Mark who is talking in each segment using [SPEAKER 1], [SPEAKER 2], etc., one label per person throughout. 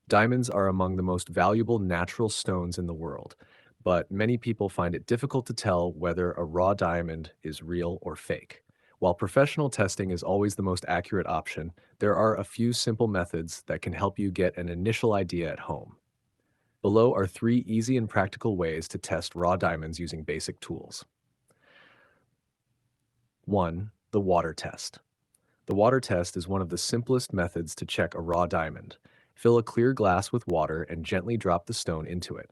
[SPEAKER 1] Diamonds are among the most valuable natural stones in the world, but many people find it difficult to tell whether a raw diamond is real or fake. While professional testing is always the most accurate option, there are a few simple methods that can help you get an initial idea at home. Below are three easy and practical ways to test raw diamonds using basic tools. 1. The water test. The water test is one of the simplest methods to check a raw diamond. Fill a clear glass with water and gently drop the stone into it.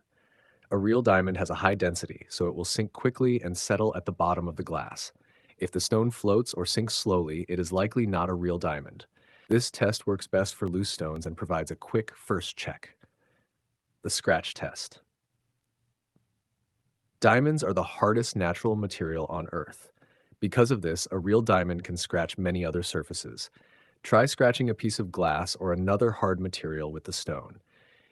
[SPEAKER 1] A real diamond has a high density, so it will sink quickly and settle at the bottom of the glass. If the stone floats or sinks slowly, it is likely not a real diamond. This test works best for loose stones and provides a quick first check. The scratch test. Diamonds are the hardest natural material on Earth. Because of this, a real diamond can scratch many other surfaces. Try scratching a piece of glass or another hard material with the stone.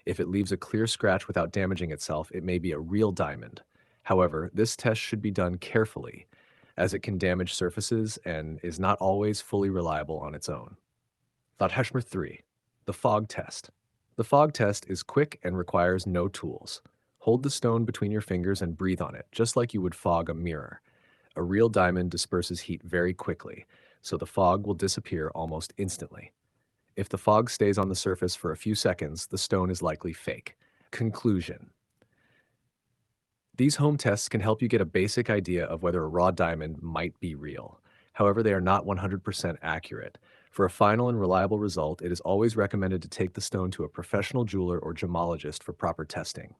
[SPEAKER 1] If it leaves a clear scratch without damaging itself, it may be a real diamond. However, this test should be done carefully, as it can damage surfaces and is not always fully reliable on its own. Thought Heshmer 3. The fog test. The fog test is quick and requires no tools. Hold the stone between your fingers and breathe on it, just like you would fog a mirror. A real diamond disperses heat very quickly, so the fog will disappear almost instantly. If the fog stays on the surface for a few seconds, the stone is likely fake. Conclusion. These home tests can help you get a basic idea of whether a raw diamond might be real. However, they are not 100% accurate. For a final and reliable result, it is always recommended to take the stone to a professional jeweler or gemologist for proper testing.